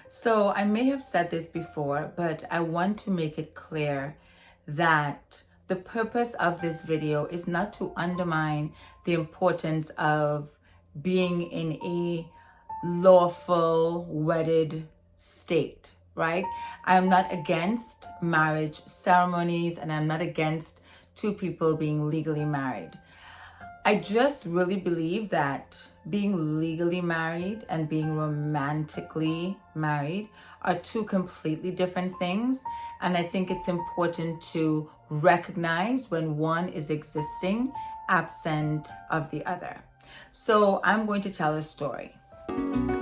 So I may have said this before, but I want to make it clear that the purpose of this video is not to undermine the importance of being in a lawful wedded state, right? I'm not against marriage ceremonies and I'm not against two people being legally married. I just really believe that being legally married and being romantically married are two completely different things. And I think it's important to recognize when one is existing absent of the other. So I'm going to tell a story.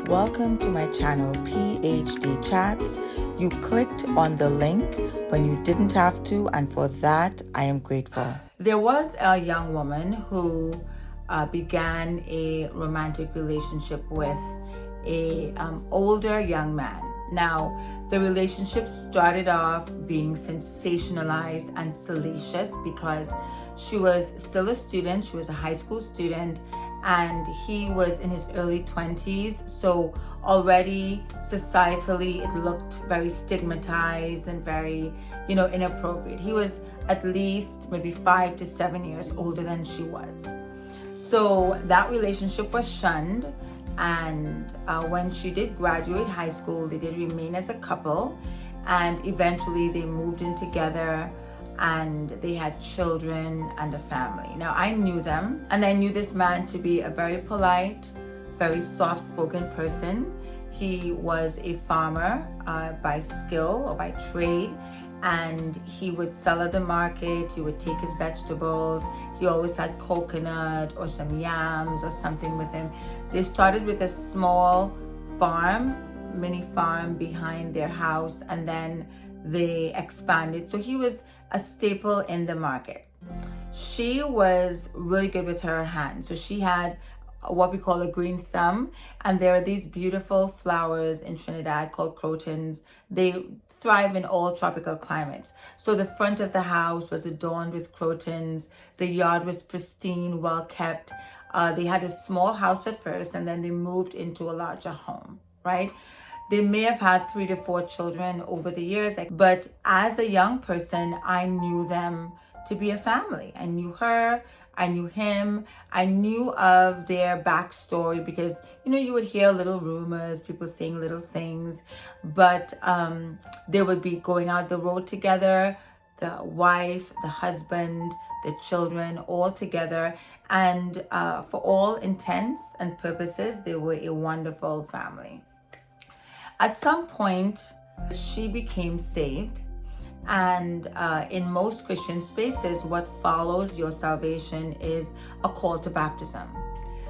Welcome to my channel, PhD Chats. You clicked on the link when you didn't have to, and for that, I am grateful. There was a young woman who began a romantic relationship with a older young man. Now, the relationship started off being sensationalized and salacious because she was still a student. She was a high school student, and he was in his early 20s. So already societally, it looked very stigmatized and very, inappropriate. He was at least maybe 5 to 7 years older than she was. So that relationship was shunned. And when she did graduate high school, they did remain as a couple. And eventually they moved in together and they had children and a family. Now, I knew them, and I knew this man to be a very polite, very soft-spoken person. He was a farmer by skill or by trade, and he would sell at the market. He would take his vegetables. He always had coconut or some yams or something with him. They started with a small mini farm behind their house, and then they expanded. So he was a staple in the market. She was really good with her hands. So she had what we call a green thumb, and there are these beautiful flowers in Trinidad called crotons. They thrive in all tropical climates. So the front of the house was adorned with crotons. The yard was pristine, well kept. They had a small house at first, and then they moved into a larger home, right? They may have had 3 to 4 children over the years, but as a young person, I knew them to be a family. I knew her, I knew him, I knew of their backstory because, you would hear little rumors, people saying little things, but they would be going out the road together, the wife, the husband, the children, all together. And for all intents and purposes, they were a wonderful family. At some point, she became saved. And in most Christian spaces, what follows your salvation is a call to baptism.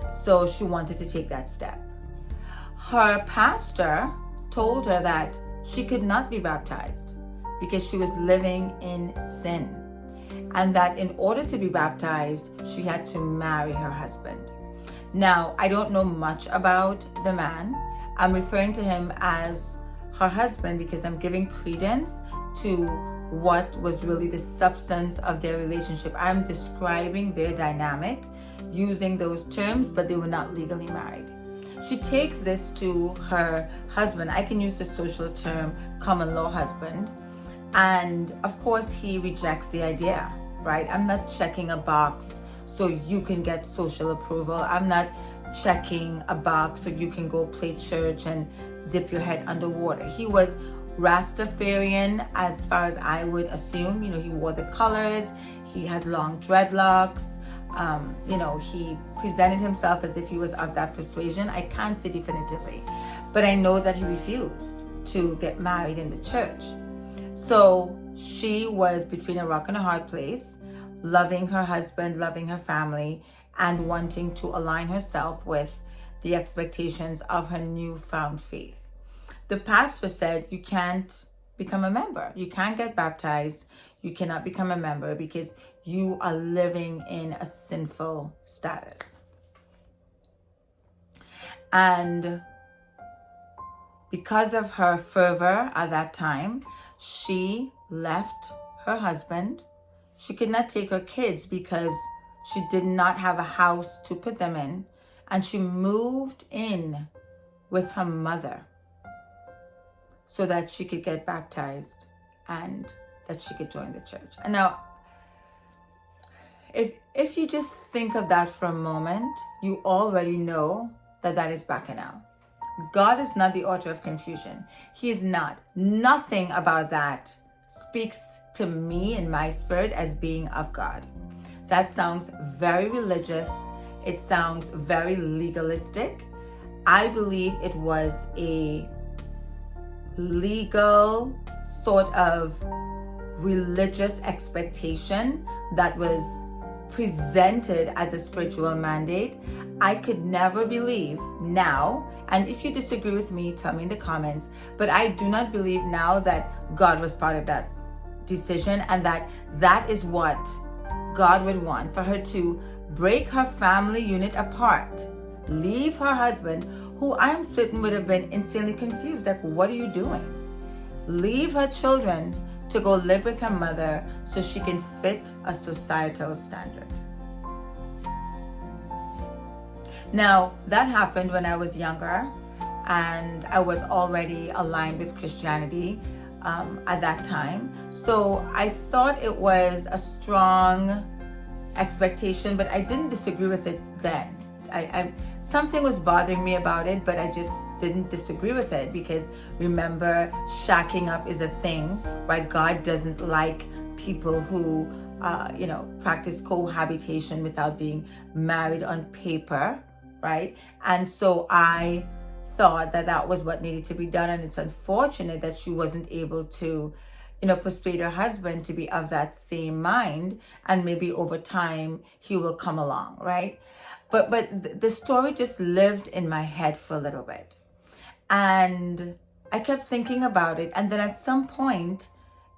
So she wanted to take that step. Her pastor told her that she could not be baptized because she was living in sin, and that in order to be baptized, she had to marry her husband. Now, I don't know much about the man. I'm referring to him as her husband because I'm giving credence to what was really the substance of their relationship. I'm describing their dynamic using those terms, but they were not legally married. She takes this to her husband. I can use the social term common law husband. And of course, he rejects the idea, right? I'm not checking a box so you can get social approval. I'm not checking a box so you can go play church and dip your head underwater. He was Rastafarian as far as I would assume. He wore the colors, he had long dreadlocks, he presented himself as if he was of that persuasion. I can't say definitively, but I know that he refused to get married in the church. So she was between a rock and a hard place, loving her husband, loving her family, and wanting to align herself with the expectations of her newfound faith. The pastor said, you can't become a member. You can't get baptized. You cannot become a member because you are living in a sinful status. And because of her fervor at that time, she left her husband. She could not take her kids because she did not have a house to put them in. And she moved in with her mother. so that she could get baptized and that she could join the church. And now, if you just think of that for a moment, you already know that that is bacchanal. God is not the author of confusion. He is not. Nothing about that speaks to me in my spirit as being of God. That sounds very religious. It sounds very legalistic. I believe it was a legal sort of religious expectation that was presented as a spiritual mandate. I could never believe now, and if you disagree with me, tell me in the comments, but I do not believe now that God was part of that decision, and that is what God would want, for her to break her family unit apart, leave her husband, who I'm certain would have been instantly confused, like, what are you doing? Leave her children to go live with her mother so she can fit a societal standard. Now, that happened when I was younger, and I was already aligned with Christianity at that time. So I thought it was a strong expectation, but I didn't disagree with it then. Something was bothering me about it, but I just didn't disagree with it, because remember, shacking up is a thing, right? God doesn't like people who practice cohabitation without being married on paper, right? And so I thought that was what needed to be done, and it's unfortunate that she wasn't able to persuade her husband to be of that same mind, and maybe over time he will come along, right? But the story just lived in my head for a little bit, and I kept thinking about it, and then at some point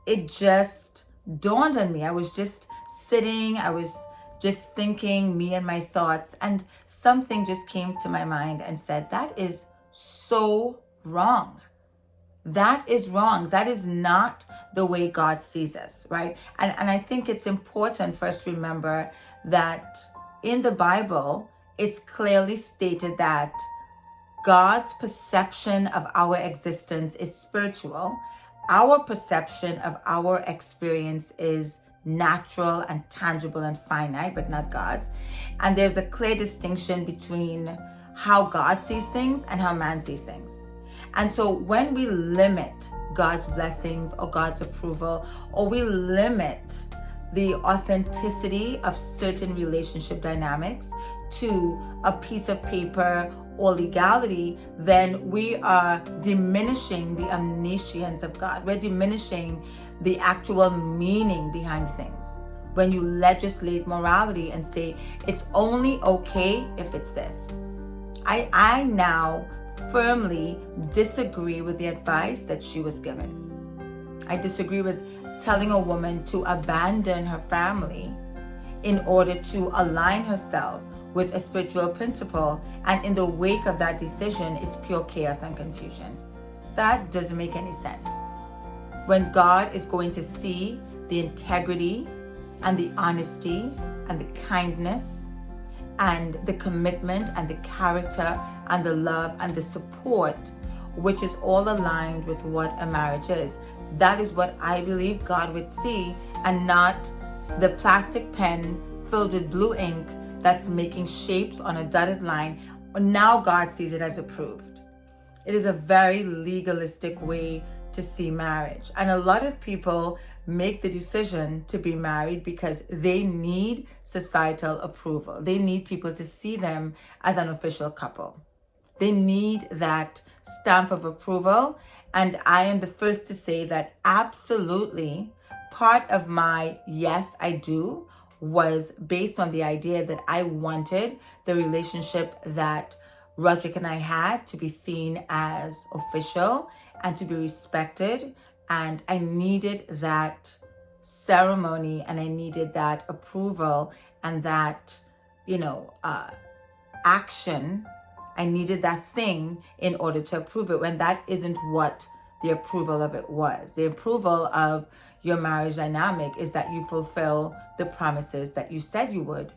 it just dawned on me. I was just sitting, I was just thinking, me and my thoughts, and something just came to my mind and said, that is so wrong. That is wrong. That is not the way God sees us, right? And I think it's important for us to remember that in the Bible, it's clearly stated that God's perception of our existence is spiritual. Our perception of our experience is natural and tangible and finite, but not God's. And there's a clear distinction between how God sees things and how man sees things. And so when we limit God's blessings or God's approval, or we limit the authenticity of certain relationship dynamics to a piece of paper or legality, then we are diminishing the omniscience of God. We're diminishing the actual meaning behind things. When you legislate morality and say it's only okay if it's this. I now firmly disagree with the advice that she was given. I disagree with telling a woman to abandon her family in order to align herself with a spiritual principle, and in the wake of that decision, it's pure chaos and confusion. That doesn't make any sense. When God is going to see the integrity and the honesty and the kindness and the commitment and the character and the love and the support, which is all aligned with what a marriage is, that is what I believe God would see, and not the plastic pen filled with blue ink that's making shapes on a dotted line. Now God sees it as approved. It is a very legalistic way to see marriage. And a lot of people make the decision to be married because they need societal approval. They need people to see them as an official couple. They need that stamp of approval. And I am the first to say that absolutely part of my yes, I do was based on the idea that I wanted the relationship that Roderick and I had to be seen as official and to be respected. And I needed that ceremony, and I needed that approval and that, action. I needed that thing in order to approve it, when that isn't what the approval of it was. The approval of your marriage dynamic is that you fulfill the promises that you said you would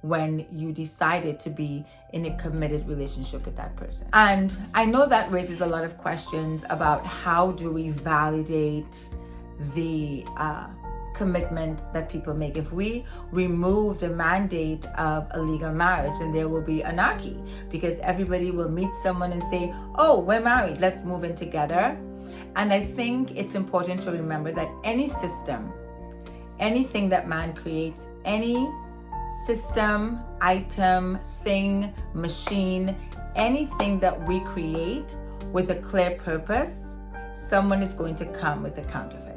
when you decided to be in a committed relationship with that person. And I know that raises a lot of questions about how do we validate the commitment that people make. If we remove the mandate of a legal marriage, then there will be anarchy, because everybody will meet someone and say, oh, we're married, let's move in together. And I think it's important to remember that any system, anything that man creates, any system, item, thing, machine, anything that we create with a clear purpose, someone is going to come with a counterfeit.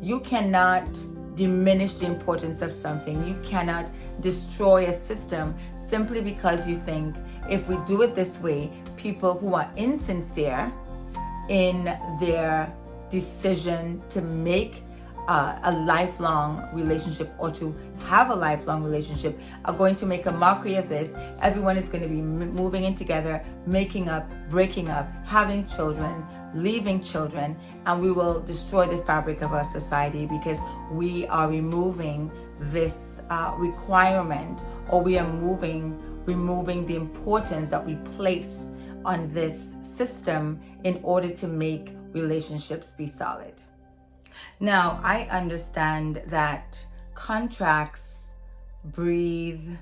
You cannot diminish the importance of something. You cannot destroy a system simply because you think if we do it this way, people who are insincere in their decision to make a lifelong relationship or to have a lifelong relationship are going to make a mockery of this. Everyone is going to be moving in together, making up, breaking up, having children, leaving children, and we will destroy the fabric of our society because we are removing this requirement, or we are removing the importance that we place on this system in order to make relationships be solid. Now, I understand that contracts breathe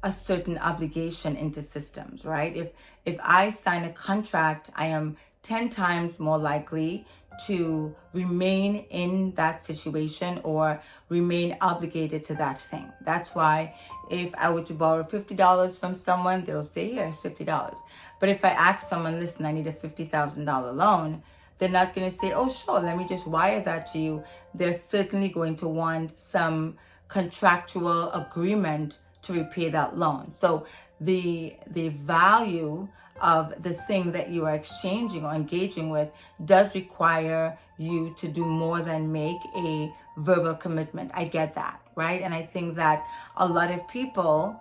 a certain obligation into systems, right? If I sign a contract, I am 10 times more likely to remain in that situation or remain obligated to that thing. That's why if I were to borrow $50 from someone, they'll say, here, $50. But if I ask someone, listen, I need a $50,000 loan, they're not going to say, oh, sure, let me just wire that to you. They're certainly going to want some contractual agreement to repay that loan. So the value of the thing that you are exchanging or engaging with does require you to do more than make a verbal commitment. I get that, right? And I think that a lot of people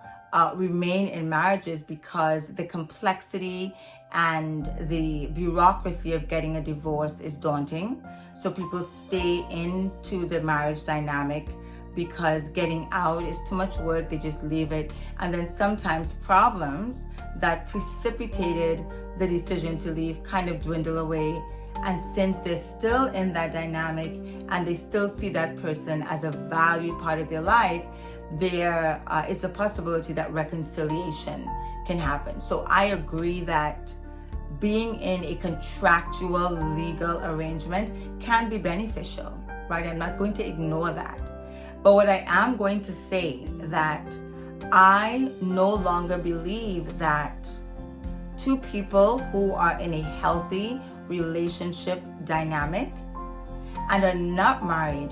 remain in marriages because the complexity and the bureaucracy of getting a divorce is daunting. So people stay into the marriage dynamic because getting out is too much work. They just leave it. And then sometimes problems that precipitated the decision to leave kind of dwindle away. And since they're still in that dynamic and they still see that person as a valued part of their life, there is a possibility that reconciliation can happen. So I agree that being in a contractual legal arrangement can be beneficial, right? I'm not going to ignore that. But what I am going to say that I no longer believe that two people who are in a healthy relationship dynamic and are not married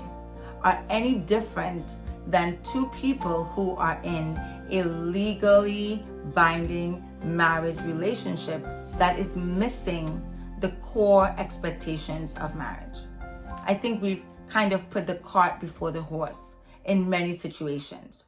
are any different than two people who are in a legally binding marriage relationship that is missing the core expectations of marriage. I think we've kind of put the cart before the horse in many situations.